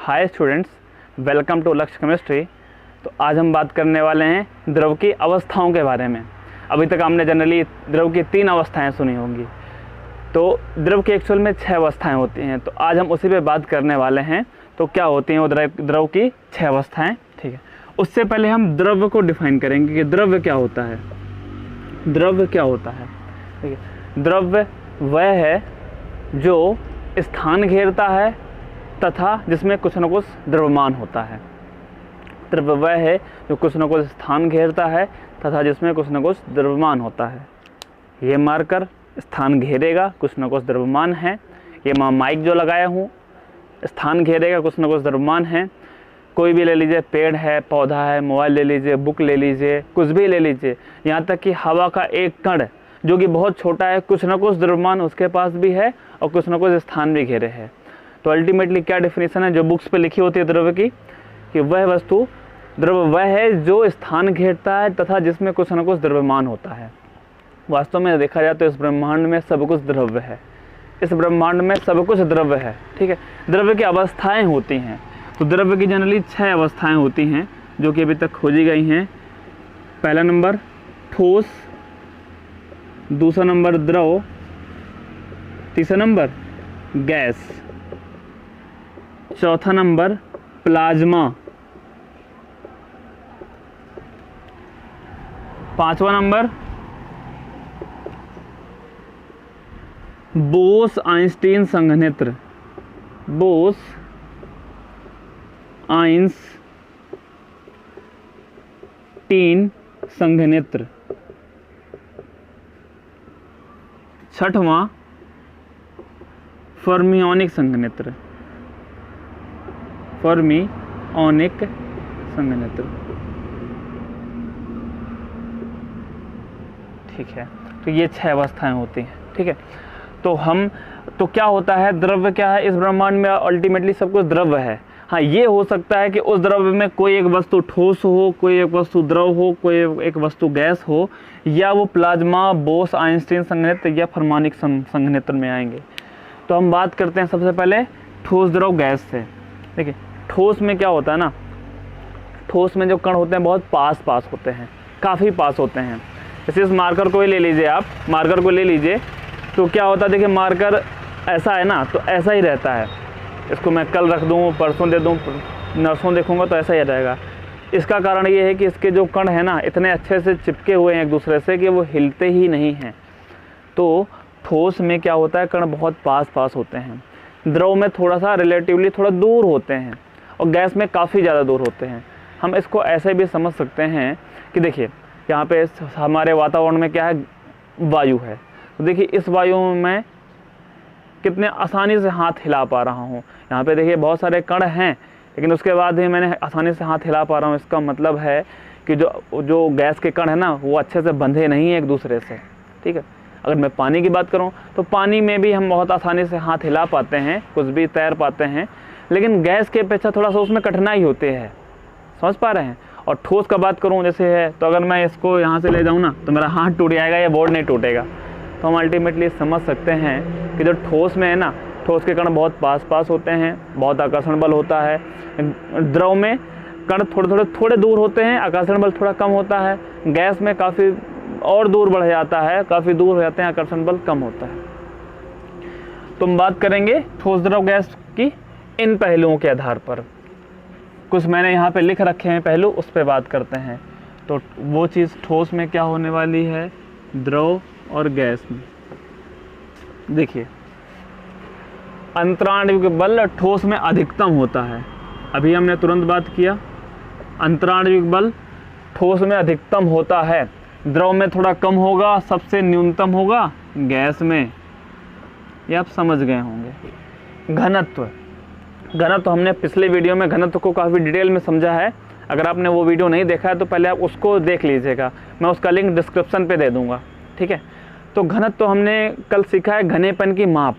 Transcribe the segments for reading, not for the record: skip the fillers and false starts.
Hi students, welcome to लक्ष्य chemistry. तो आज हम बात करने वाले हैं द्रव की अवस्थाओं के बारे में। अभी तक हमने जनरली द्रव की 3 अवस्थाएं सुनी होंगी। तो द्रव की एक्चुअल में 6 अवस्थाएं होती हैं, तो आज हम उसी पे बात करने वाले हैं। तो क्या होती हैं वो द्रव की 6 अवस्थाएं, ठीक है। उससे पहले हम द्रव को डिफाइन करेंगे कि द्रव्य क्या होता है। द्रव्य क्या होता है, ठीक है। द्रव्य वह है जो स्थान घेरता है तथा जिसमें कुछ न कुछ द्रव्यमान होता है। द्रव्य वह है जो कुछ न कुछ स्थान घेरता है तथा जिसमें कुछ न कुछ द्रव्यमान होता है। ये मार्कर स्थान घेरेगा, कुछ न कुछ द्रव्यमान है। ये माइक जो लगाया हूँ, स्थान घेरेगा, कुछ न कुछ द्रव्यमान है। कोई भी ले लीजिए, पेड़ है, पौधा है, मोबाइल ले लीजिए, बुक ले लीजिए, कुछ भी ले लीजिए, यहाँ तक कि हवा का एक कण जो कि बहुत छोटा है, कुछ न कुछ द्रव्यमान उसके पास भी है और कुछ न कुछ स्थान भी घेरे है। तो अल्टीमेटली क्या डेफिनेशन है जो बुक्स पे लिखी होती है द्रव्य की, कि वह वस्तु द्रव्य वह है जो स्थान घेरता है तथा जिसमें कुछ न कुछ द्रव्यमान होता है। वास्तव में देखा जाए तो इस ब्रह्मांड में सब कुछ द्रव्य है। इस ब्रह्मांड में सब कुछ द्रव्य है, ठीक है। द्रव्य की अवस्थाएं होती हैं। तो द्रव्य की जनरली 6 अवस्थाएं होती हैं जो कि अभी तक खोजी गई हैं। पहला नंबर ठोस, दूसरा नंबर द्रव, तीसरा नंबर गैस, चौथा नंबर प्लाज्मा, पांचवा नंबर बोस-आइंस्टीन संघनित्र, बोस-आइंस्टीन संघनित्र, छठवां फर्मियोनिक संघनित्र, फर्मियोनिक संघनित्र, ठीक है। तो ये 6 अवस्थाएं होती हैं, ठीक है। तो क्या होता है, द्रव्य क्या है इस ब्रह्मांड में? अल्टीमेटली सब कुछ द्रव्य है। हाँ, ये हो सकता है कि उस द्रव्य में कोई एक वस्तु ठोस हो, कोई एक वस्तु द्रव हो, कोई एक वस्तु गैस हो, या वो प्लाज्मा, बोस आइंस्टीन संघनित्र या फर्मियोनिक संघनित्र में आएंगे। तो हम बात करते हैं सबसे पहले ठोस द्रव गैस से। देखिए, ठोस में क्या होता है ना, ठोस में जो कण होते हैं बहुत पास होते हैं, काफ़ी पास होते हैं। जैसे इस मार्कर को ही ले लीजिए, आप मार्कर को ले लीजिए, तो क्या होता है, देखिए मार्कर ऐसा है ना, तो ऐसा ही रहता है। इसको मैं कल रख दूँ, परसों दे दूँ, नरसों देखूँगा तो ऐसा ही रहेगा। इसका कारण ये है कि इसके जो कण है ना, इतने अच्छे से चिपके हुए हैं एक दूसरे से कि वो हिलते ही नहीं हैं। तो ठोस में क्या होता है, कण बहुत पास होते हैं। द्रव में थोड़ा सा रिलेटिवली थोड़ा दूर होते हैं और गैस में काफ़ी ज़्यादा दूर होते हैं। हम इसको ऐसे भी समझ सकते हैं कि देखिए, यहाँ पे हमारे वातावरण में क्या है, वायु है। तो देखिए, इस वायु में कितने आसानी से हाथ हिला पा रहा हूँ। यहाँ पे देखिए बहुत सारे कण हैं, लेकिन उसके बाद भी मैंने आसानी से हाथ हिला पा रहा हूँ। इसका मतलब है कि जो गैस के कण है ना, वो अच्छे से बंधे नहीं हैं एक दूसरे से, ठीक है। अगर मैं पानी की बात करूँ तो पानी में भी हम बहुत आसानी से हाथ हिला पाते हैं, कुछ भी तैर पाते हैं, लेकिन गैस के अपेक्षा थोड़ा सा उसमें कठिनाई होती है। समझ पा रहे हैं? और ठोस का बात करूँ जैसे है, तो अगर मैं इसको यहाँ से ले जाऊँ ना, तो मेरा हाथ टूट जाएगा या बोर्ड नहीं टूटेगा। तो हम अल्टीमेटली समझ सकते हैं कि जो ठोस में है ना, ठोस के कण बहुत पास होते हैं, बहुत आकर्षण बल होता है। द्रव में कण थोड़े दूर होते हैं, आकर्षण बल थोड़ा कम होता है। गैस में काफ़ी और दूर बढ़ जाता है, काफ़ी दूर हो जाते हैं, आकर्षण बल कम होता है। तो हम बात करेंगे ठोस द्रव गैस की इन पहलुओं के आधार पर। कुछ मैंने यहाँ पे लिख रखे हैं पहलू, उस पर बात करते हैं। तो वो चीज़ ठोस में क्या होने वाली है, द्रव और गैस में। देखिए, अंतराणविक बल ठोस में अधिकतम होता है। अभी हमने तुरंत बात किया, अंतराणविक बल ठोस में अधिकतम होता है, द्रव में थोड़ा कम होगा, सबसे न्यूनतम होगा गैस में। ये आप समझ गए होंगे। घनत्व हमने पिछले वीडियो में घनत्व को काफ़ी डिटेल में समझा है। अगर आपने वो वीडियो नहीं देखा है तो पहले आप उसको देख लीजिएगा, मैं उसका लिंक डिस्क्रिप्शन पे दे दूँगा, ठीक है। तो घनत्व हमने कल सीखा है घनेपन की माप,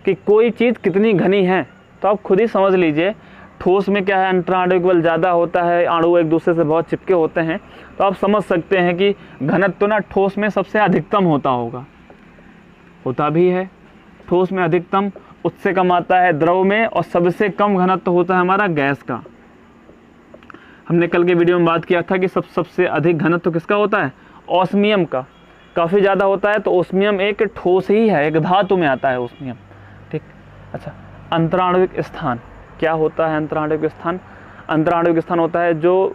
कि कोई चीज़ कितनी घनी है। तो आप खुद ही समझ लीजिए, ठोस में क्या है, अंतराणविक बल ज़्यादा होता है, अणु एक दूसरे से बहुत चिपके होते हैं। तो आप समझ सकते हैं कि घनत्व ना ठोस में सबसे अधिकतम होता भी है, ठोस में अधिकतम उससे कम आता है द्रव में, और सबसे कम घनत्व होता है हमारा गैस का। हमने कल के वीडियो में बात किया था कि सबसे अधिक घनत्व किसका होता है, ऑस्मियम का, काफ़ी ज़्यादा होता है। तो ओस्मियम एक ठोस ही है, एक धातु में आता है ओस्मियम, ठीक। अच्छा, अंतराण्विक स्थान क्या होता है? अंतराण्विक स्थान, अंतराण्विक स्थान होता है जो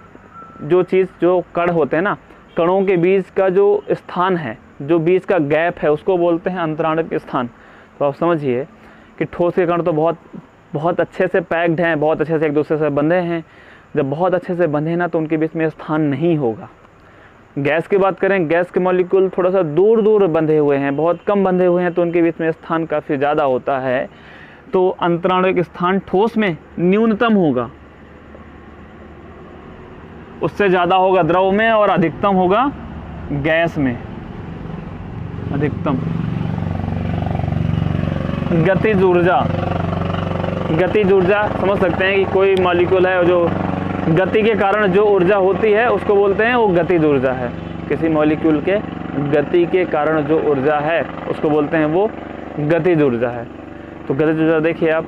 कण होते हैं ना, कणों के बीच का जो स्थान है, जो बीच का गैप है, उसको बोलते हैं अंतराण्विक स्थान। तो आप समझिए कि ठोस के कण तो बहुत अच्छे से पैक्ड हैं, बहुत अच्छे से एक दूसरे से बंधे हैं। जब बहुत अच्छे से बंधे ना तो उनके बीच में स्थान नहीं होगा। गैस की बात करें, गैस के मॉलिक्यूल थोड़ा सा दूर दूर बंधे हुए हैं, बहुत कम बंधे हुए हैं, तो उनके बीच में स्थान काफ़ी ज़्यादा होता है। तो अंतराण्विक स्थान ठोस में न्यूनतम होगा, उससे ज़्यादा होगा द्रव में, और अधिकतम होगा गैस में। अधिकतम गतिज ऊर्जा, गतिज ऊर्जा समझ सकते हैं कि कोई मॉलिक्यूल है जो गति के कारण जो ऊर्जा होती है उसको बोलते हैं वो गतिज ऊर्जा है। किसी मॉलिक्यूल के गति के कारण जो ऊर्जा है उसको बोलते हैं वो गतिज ऊर्जा है। तो गतिज ऊर्जा देखिए आप,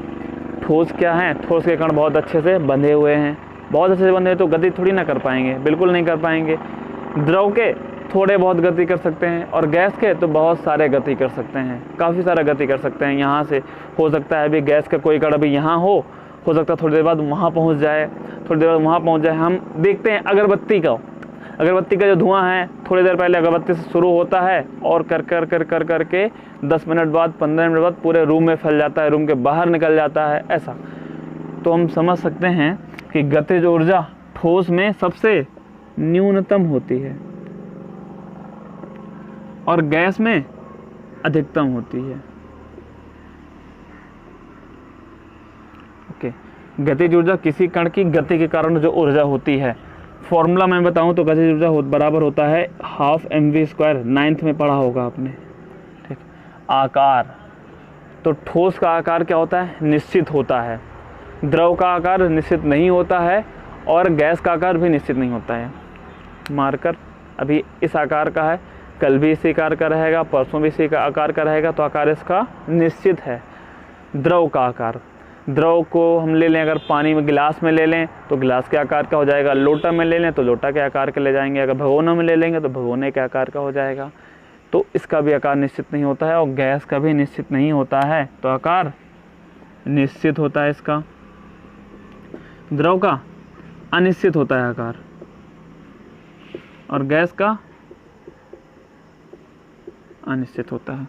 ठोस क्या है, ठोस के कण बहुत अच्छे से बंधे हुए हैं, बहुत अच्छे से बंधे हुए, तो गति थोड़ी ना कर पाएंगे, बिल्कुल नहीं कर पाएंगे। द्रव के थोड़े बहुत गति कर सकते हैं, और गैस के तो बहुत सारे गति कर सकते हैं, काफ़ी सारा गति कर सकते हैं। यहाँ से हो सकता है अभी गैस का कोई कण अभी यहाँ हो सकता है थोड़ी देर बाद वहाँ पहुँच जाए, थोड़ी देर बाद वहाँ पहुँच जाए। हम देखते हैं अगरबत्ती का जो धुआं है, थोड़ी देर पहले अगरबत्ती से शुरू होता है और कर के 10 मिनट बाद, 15 मिनट बाद पूरे रूम में फैल जाता है, रूम के बाहर निकल जाता है, ऐसा। तो हम समझ सकते हैं कि गतिज ऊर्जा ठोस में सबसे न्यूनतम होती है और गैस में अधिकतम होती है। ओके, गतिज ऊर्जा किसी कण की गति के कारण जो ऊर्जा होती है, फॉर्मूला मैं बताऊं तो गतिज ऊर्जा बराबर होता है 12 mv²। 9th में पढ़ा होगा आपने, ठीक। आकार, तो ठोस का आकार क्या होता है, निश्चित होता है। द्रव का आकार निश्चित नहीं होता है, और गैस का आकार भी निश्चित नहीं होता है। मार्कर अभी इस आकार का है, कल भी इसी आकार का रहेगा, परसों भी इसी आकार का रहेगा, तो आकार इसका निश्चित है। द्रव का आकार, द्रव को हम ले लें, अगर पानी में गिलास में ले लें तो गिलास के आकार का हो जाएगा, लोटा में ले लें तो लोटा के आकार के ले जाएंगे, अगर भगोनों में ले लेंगे तो भगोने के आकार का हो जाएगा। तो इसका भी आकार निश्चित नहीं होता है, और गैस का भी निश्चित नहीं होता है, तो आकार निश्चित होता है इसका। द्रव का अनिश्चित होता है आकार, और गैस का अनिश्चित होता है।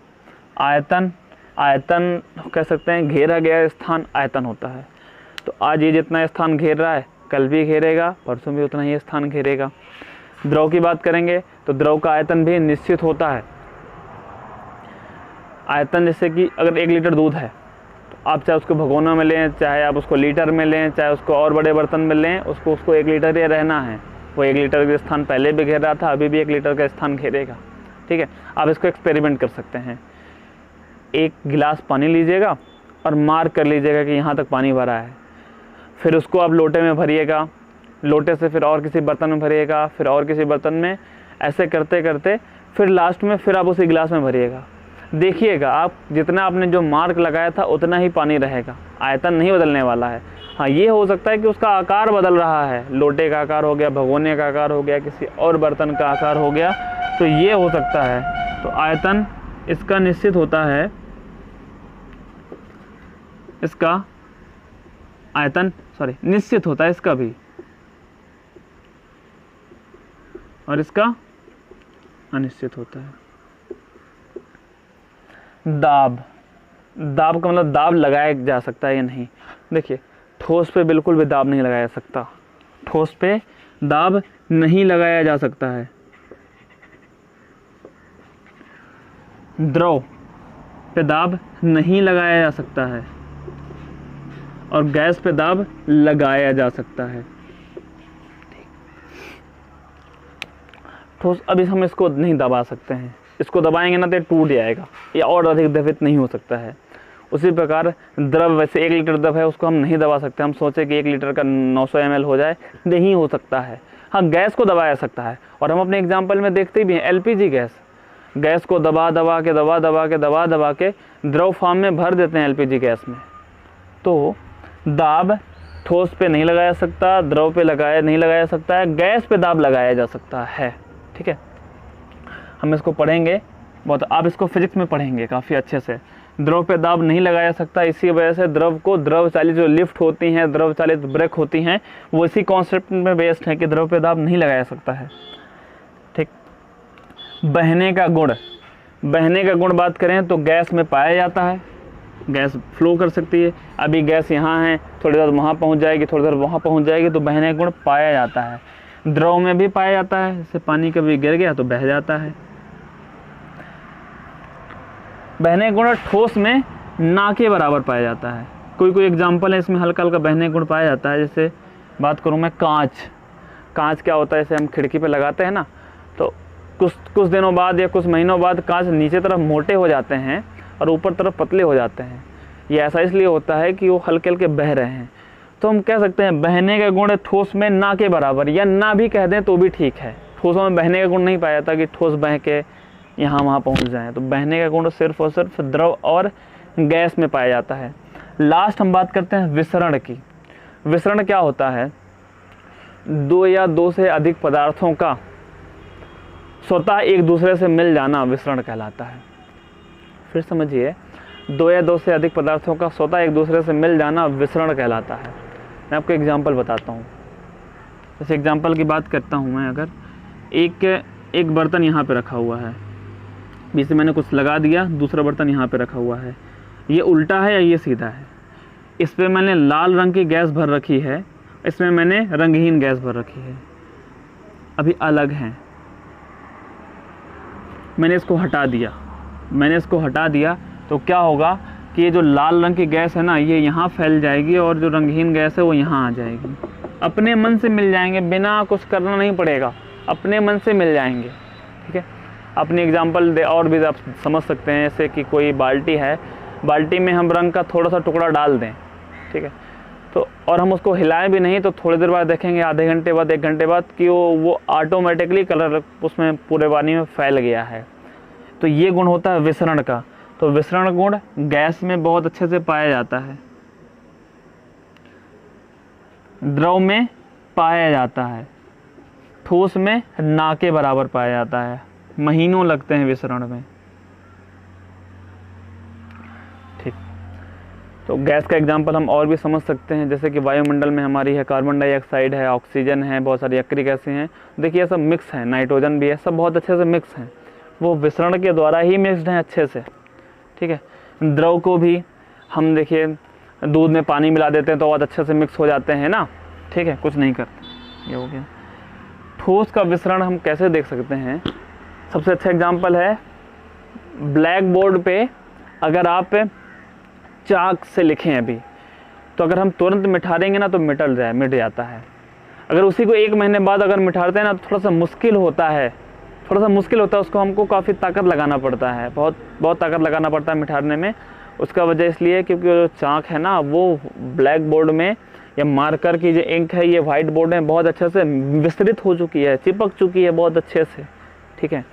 आयतन, आयतन कह सकते हैं घेरा गया स्थान आयतन होता है। तो आज ये जितना स्थान घेर रहा है कल भी घेरेगा, परसों भी उतना ही स्थान घेरेगा। द्रव की बात करेंगे तो द्रव का आयतन भी निश्चित होता है। आयतन जैसे कि अगर 1 लीटर दूध है तो आप चाहे उसको भगोना में लें, चाहे आप उसको लीटर में लें, चाहे उसको और बड़े बर्तन में लें, उसको 1 लीटर ही रहना है। वो 1 लीटर का स्थान पहले भी घेर रहा था, अभी भी 1 लीटर का स्थान घेरेगा, ठीक है। आप इसको एक्सपेरिमेंट कर सकते हैं। 1 गिलास पानी लीजिएगा और मार्क कर लीजिएगा कि यहाँ तक पानी भरा है, फिर उसको आप लोटे में भरिएगा, लोटे से फिर और किसी बर्तन में भरिएगा, फिर और किसी बर्तन में, ऐसे करते करते फिर लास्ट में फिर आप उसी गिलास में भरिएगा। देखिएगा आप जितना आपने जो मार्क लगाया था उतना ही पानी रहेगा, आयतन नहीं बदलने वाला है। हाँ, ये हो सकता है कि उसका आकार बदल रहा है, लोटे का आकार हो गया, भगोने का आकार हो गया, किसी और बर्तन का आकार हो गया, तो ये हो सकता है। तो आयतन इसका निश्चित होता है, इसका आयतन निश्चित होता है इसका भी, और इसका अनिश्चित होता है। दाब, दाब का मतलब दाब लगाया जा सकता है या नहीं। देखिए, ठोस पे बिल्कुल भी दाब नहीं लगाया जा सकता, ठोस पे दाब नहीं लगाया जा सकता है। द्रव पे दाब नहीं लगाया जा सकता है, और गैस पे दाब लगाया जा सकता है। ठोस, अभी हम इसको नहीं दबा सकते हैं, इसको दबाएंगे ना तो टूट जाएगा या और अधिक द्रवित नहीं हो सकता है। उसी प्रकार द्रव, वैसे 1 लीटर द्रव है उसको हम नहीं दबा सकते, हम सोचे कि 1 लीटर का 900 ml हो जाए, नहीं हो सकता है। हाँ, गैस को दबाया जा सकता है, और हम अपने एग्जाम्पल में देखते भी हैं LPG गैस को दबा दबा के द्रव फॉर्म में भर देते हैं एलपीजी गैस में, तो दाब ठोस पे नहीं लगाया जा सकता, द्रव पे नहीं लगाया जा सकता है, गैस पे दाब लगाया जा सकता है। ठीक है, हम इसको पढ़ेंगे बहुत, आप इसको फिजिक्स में पढ़ेंगे काफ़ी अच्छे से। द्रव पे दाब नहीं लगाया जा सकता, इसी वजह से द्रव को द्रव चालित जो लिफ्ट होती हैं, द्रव चालित ब्रेक होती हैं, वो इसी कॉन्सेप्ट में बेस्ड है कि द्रव पे दाब नहीं लगाया जा सकता है। ठीक, बहने का गुण, बहने का गुण बात करें तो गैस में पाया जाता है, गैस फ्लो कर सकती है। अभी गैस यहाँ है, थोड़ी देर वहाँ पहुँच जाएगी, थोड़ी देर वहाँ पहुँच जाएगी, तो बहने का गुण पाया जाता है। द्रव में भी पाया जाता है, जैसे पानी कभी गिर गया तो बह जाता है। बहने गुण ठोस में ना के बराबर पाया जाता है। कोई एग्जाम्पल है इसमें हल्का हल्का बहने गुण पाया जाता है। जैसे बात करूँ मैं कांच क्या होता है, जैसे हम खिड़की पे लगाते हैं ना, तो कुछ दिनों बाद या कुछ महीनों बाद कांच नीचे तरफ मोटे हो जाते हैं और ऊपर तरफ पतले हो जाते हैं। ये ऐसा इसलिए होता है कि वो हल्के हल्के बह रहे हैं। तो हम कह सकते हैं बहने का गुण ठोस में ना के बराबर, या ना भी कह दें तो भी ठीक है। ठोसों में बहने का गुण नहीं पाया जाता कि ठोस बह के यहाँ वहाँ पहुँच जाए, तो बहने का गुण सिर्फ और सिर्फ द्रव और गैस में पाया जाता है। लास्ट हम बात करते हैं विसरण की। विसरण क्या होता है? दो या दो से अधिक पदार्थों का स्वतः एक दूसरे से मिल जाना विसरण कहलाता है। फिर समझिए, दो या दो से अधिक पदार्थों का स्वतः एक दूसरे से मिल जाना विसरण कहलाता है। मैं आपको एग्जांपल बताता हूँ। जैसे एग्जांपल की बात करता हूँ मैं, अगर एक बर्तन यहाँ पे रखा हुआ है, बीच में मैंने कुछ लगा दिया, दूसरा बर्तन यहाँ पे रखा हुआ है, ये उल्टा है या ये सीधा है? इस पर मैंने लाल रंग की गैस भर रखी है, इसमें मैंने रंगहीन गैस भर रखी है, अभी अलग हैं। मैंने इसको हटा दिया तो क्या होगा कि ये जो लाल रंग की गैस है ना, ये यहाँ फैल जाएगी और जो रंगहीन गैस है वो यहाँ आ जाएगी। अपने मन से मिल जाएंगे, बिना कुछ करना नहीं पड़ेगा, अपने मन से मिल जाएंगे। ठीक है, अपनी एग्जांपल दे और भी आप समझ सकते हैं। जैसे कि कोई बाल्टी है, बाल्टी में हम रंग का थोड़ा सा टुकड़ा डाल दें, ठीक है, तो और हम उसको हिलाएं भी नहीं, तो थोड़ी देर बाद देखेंगे, आधे घंटे बाद, 1 घंटे बाद, कि वो ऑटोमेटिकली कलर उसमें पूरे पानी में फैल गया है। तो ये गुण होता है विसरण का। तो विसरण गुण गैस में बहुत अच्छे से पाया जाता है, द्रव में पाया जाता है, ठोस में ना के बराबर पाया जाता है, महीनों लगते हैं विसरण में। ठीक, तो गैस का एग्जांपल हम और भी समझ सकते हैं, जैसे कि वायुमंडल में हमारी है कार्बन डाइऑक्साइड है, ऑक्सीजन है, बहुत सारी यकृत गैसें हैं। देखिए सब मिक्स है, नाइट्रोजन भी है, सब बहुत अच्छे से मिक्स हैं, वो विसरण के द्वारा ही मिक्सड हैं अच्छे से। ठीक है, द्रव को भी हम देखिए दूध में पानी मिला देते हैं तो बहुत अच्छे से मिक्स हो जाते हैं ना। ठीक है, कुछ नहीं करते, ये हो गया। ठोस का विसरण हम कैसे देख सकते हैं? सबसे अच्छा एग्जांपल है, ब्लैक बोर्ड पे अगर आप चाक से लिखें अभी, तो अगर हम तुरंत मिटारेंगे ना तो मिट जाता है। अगर उसी को 1 महीने बाद अगर मिटाते हैं ना तो थोड़ा सा मुश्किल होता है, उसको हमको काफ़ी ताकत लगाना पड़ता है, बहुत ताकत लगाना पड़ता है मिटाने में। उसका वजह इसलिए क्योंकि जो चाक है ना, वो ब्लैक बोर्ड में या मार्कर की जो इंक है, ये वाइट बोर्ड में बहुत अच्छे से विस्तृत हो चुकी है, चिपक चुकी है बहुत अच्छे से। ठीक है,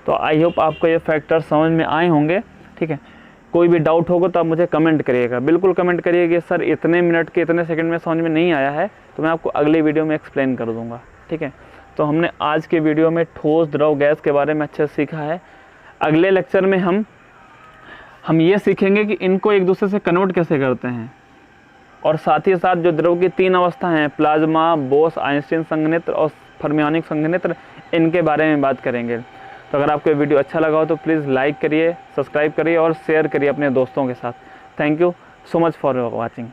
तो आई होप आपको ये फैक्टर समझ में आए होंगे। ठीक है, कोई भी डाउट होगा तो आप मुझे कमेंट करिएगा, बिल्कुल कमेंट करिएगा। सर इतने मिनट के इतने सेकंड में समझ में नहीं आया है तो मैं आपको अगले वीडियो में एक्सप्लेन कर दूँगा। ठीक है, तो हमने आज के वीडियो में ठोस, द्रव, गैस के बारे में अच्छे से सीखा है। अगले लेक्चर में हम ये सीखेंगे कि इनको एक दूसरे से कन्वर्ट कैसे करते हैं, और साथ ही साथ जो द्रव की 3 अवस्था हैं, प्लाज्मा, बोस आइंस्टीन संघनित्र और फर्मियोनिक संघनित्र, इनके बारे में बात करेंगे। तो अगर आपको ये वीडियो अच्छा लगा हो तो प्लीज़ लाइक करिए, सब्सक्राइब करिए और शेयर करिए अपने दोस्तों के साथ। Thank you so much for watching.